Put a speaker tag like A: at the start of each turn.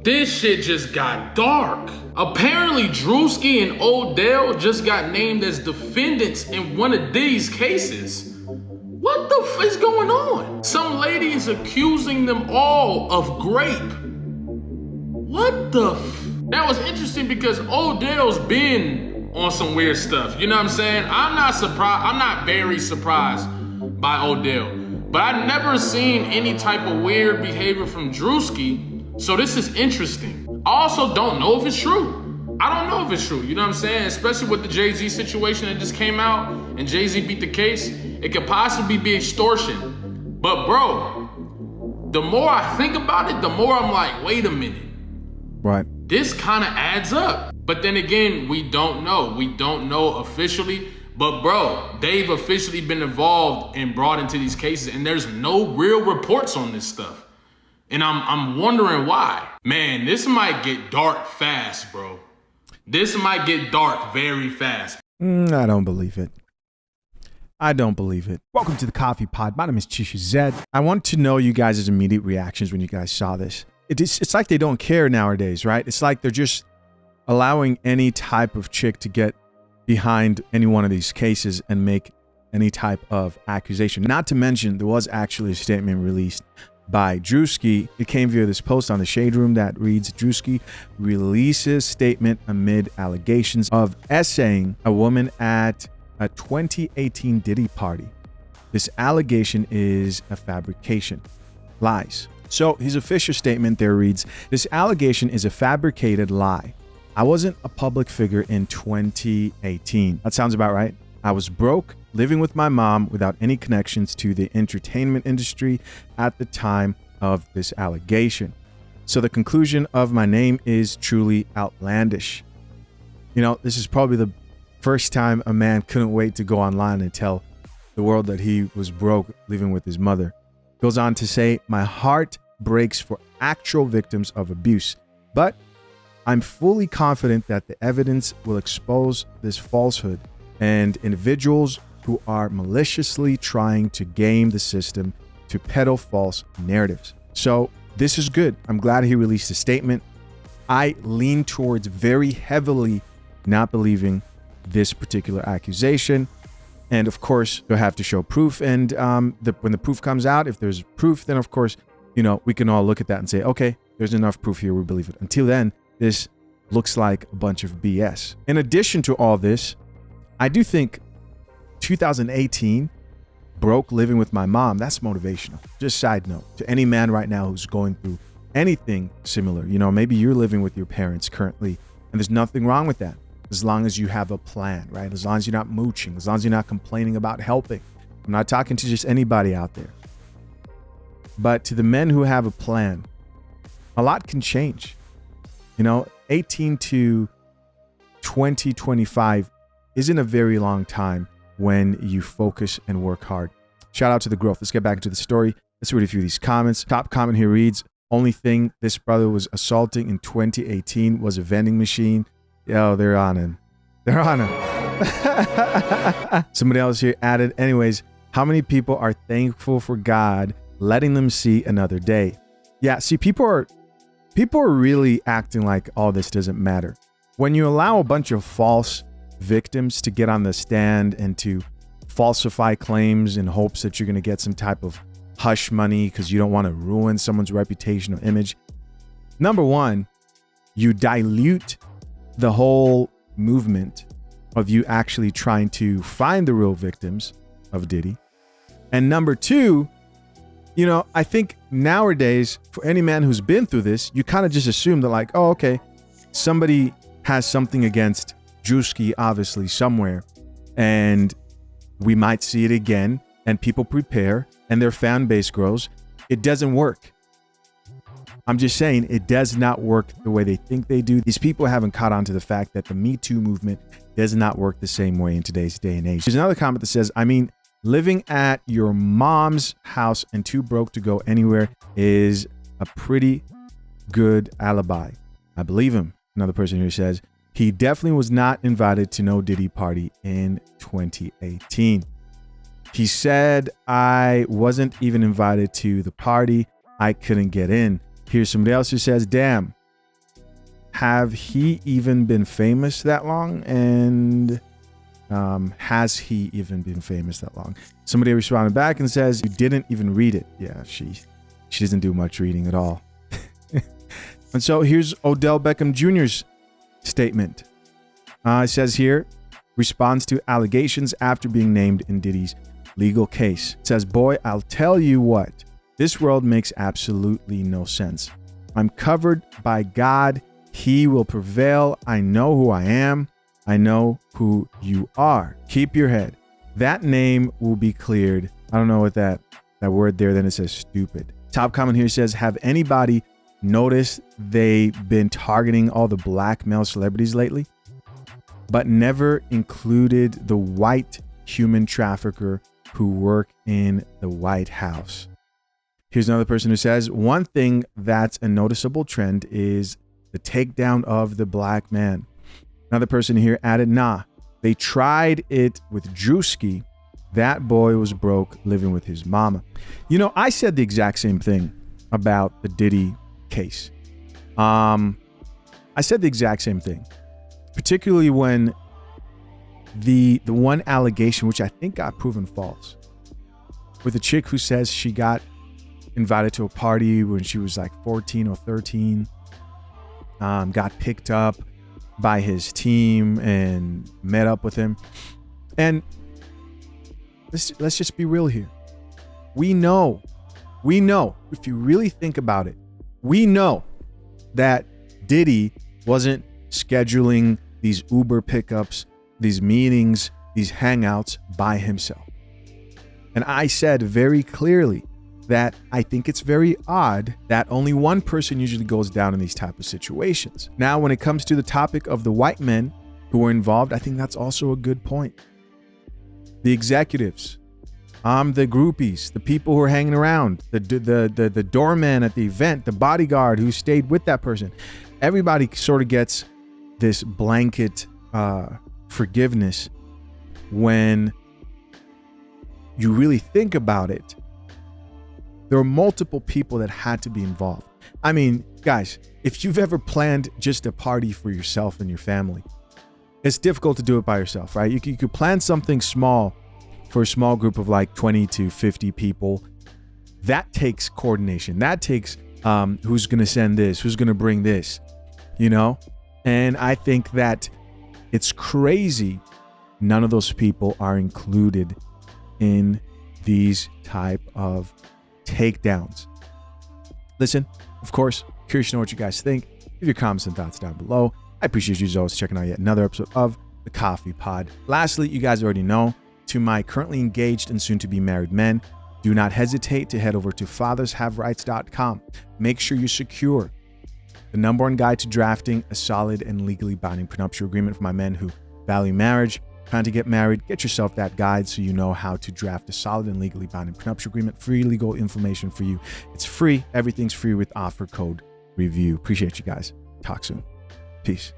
A: This shit just got dark. Apparently, Druski and Odell just got named as defendants in one of these cases. What the f is going on? Some lady is accusing them all of grape. What the f? That was interesting because Odell's been on some weird stuff. You know what I'm saying? I'm not surprised. I'm not very surprised by Odell. But I've never seen any type of weird behavior from Druski. So this is interesting. I also don't know if it's true. I don't know if it's true. You know what I'm saying? Especially with the Jay-Z situation that just came out and Jay-Z beat the case. It could possibly be extortion. But bro, the more I think about it, the more I'm like, wait a minute.
B: Right.
A: This kind of adds up. But then again, we don't know. We don't know officially. But bro, they've officially been involved and brought into these cases, and there's no real reports on this stuff. And I'm wondering why. Man, this might get dark fast, bro. This might get dark very fast.
B: I don't believe it. I don't believe it. Welcome to the Coffee Pod. My name is Chishu Zed. I want to know you guys' immediate reactions when you guys saw this. It's like they don't care nowadays, right? It's like they're just allowing any type of chick to get behind any one of these cases and make any type of accusation. Not to mention, there was actually a statement released by Druski. It came via this post on the Shade Room that reads, Druski releases statement amid allegations of essaying a woman at a 2018 Diddy party. This allegation is a fabrication. Lies. So his official statement there reads, this allegation is a fabricated lie. I wasn't a public figure in 2018. That sounds about right. I was broke, living with my mom without any connections to the entertainment industry at the time of this allegation. So the conclusion of my name is truly outlandish. You know, this is probably the first time a man couldn't wait to go online and tell the world that he was broke, living with his mother. Goes on to say, my heart breaks for actual victims of abuse, but I'm fully confident that the evidence will expose this falsehood and individuals who are maliciously trying to game the system to peddle false narratives. So this is good. I'm glad he released a statement. I lean towards very heavily not believing this particular accusation. And of course, you'll have to show proof. And when the proof comes out, if there's proof, then of course, you know, we can all look at that and say, okay, there's enough proof here, we believe it. Until then, this looks like a bunch of BS. In addition to all this, I do think 2018, broke, living with my mom, that's motivational. Just side note to any man right now who's going through anything similar. You know, maybe you're living with your parents currently, and there's nothing wrong with that. As long as you have a plan, right? As long as you're not mooching, as long as you're not complaining about helping. I'm not talking to just anybody out there. But to the men who have a plan, a lot can change. You know, 18 to 2025 isn't a very long time when you focus and work hard. Shout out to the growth. Let's get back into the story. Let's read a few of these comments. Top comment here reads, only thing this brother was assaulting in 2018 was a vending machine. Yo, they're on him. They're on him. Somebody else here added, anyways, how many people are thankful for God letting them see another day? Yeah, see, people are really acting like all this doesn't matter. When you allow a bunch of false victims to get on the stand and to falsify claims in hopes that you're going to get some type of hush money because you don't want to ruin someone's reputation or image. Number one, you dilute the whole movement of you actually trying to find the real victims of Diddy. And number two, you know, I think nowadays, for any man who's been through this, you kind of just assume that like, oh, okay, somebody has something against Druski, obviously, somewhere, and we might see it again, and people prepare, and their fan base grows. It doesn't work. I'm just saying, it does not work the way they think they do. These people haven't caught on to the fact that the Me Too movement does not work the same way in today's day and age. There's another comment that says, I mean, living at your mom's house and too broke to go anywhere is a pretty good alibi. I believe him. Another person here says, he definitely was not invited to no Diddy party in 2018. He said, I wasn't even invited to the party. I couldn't get in. Here's somebody else who says, damn, have he even been famous that long? And has he even been famous that long? Somebody responded back and says, you didn't even read it. Yeah, she doesn't do much reading at all. And so here's Odell Beckham Jr.'s statement. It says here, responds to allegations after being named in Diddy's legal case. It says, boy, I'll tell you what, this world makes absolutely no sense. I'm covered by God. He will prevail. I know who I am. I know who you are. Keep your head. That name will be cleared. I don't know what that word there, then it says stupid. Top comment here says, have anybody noticed they've been targeting all the black male celebrities lately, but never included the white human trafficker who work in the White House? Here's another person who says, one thing that's a noticeable trend is the takedown of the black man. Another person here added, nah, they tried it with Druski. That boy was broke living with his mama. You know, I said the exact same thing about the Diddy case. I said the exact same thing, particularly when the one allegation, which I think got proven false, with a chick who says she got invited to a party when she was like 14 or 13, got picked up by his team and met up with him. And let's just be real here. We know, if you really think about it, we know that Diddy wasn't scheduling these Uber pickups, these meetings, these hangouts by himself. And I said very clearly that I think it's very odd that only one person usually goes down in these type of situations. Now, when it comes to the topic of the white men who were involved, I think that's also a good point. The executives, the groupies, the people who are hanging around, the doorman at the event, the bodyguard who stayed with that person. Everybody sort of gets this blanket forgiveness when you really think about it. There are multiple people that had to be involved. I mean, guys, if you've ever planned just a party for yourself and your family, it's difficult to do it by yourself, right? You could plan something small for a small group of like 20 to 50 people. That takes coordination. That takes who's going to send this, who's going to bring this, you know? And I think that it's crazy none of those people are included in these type of takedowns. Listen, of course, curious to know what you guys think. Leave your comments and thoughts down below. I appreciate you as always checking out yet another episode of The Coffee Pod. Lastly, you guys already know, to my currently engaged and soon to be married men, do not hesitate to head over to fathershaverights.com. Make sure you secure the #1 guide to drafting a solid and legally binding prenuptial agreement for my men who value marriage. Plan to get married, get yourself that guide so you know how to draft a solid and legally binding prenuptial agreement. Free legal information for you. It's free. Everything's free with offer code REVIEW. Appreciate you guys. Talk soon. Peace.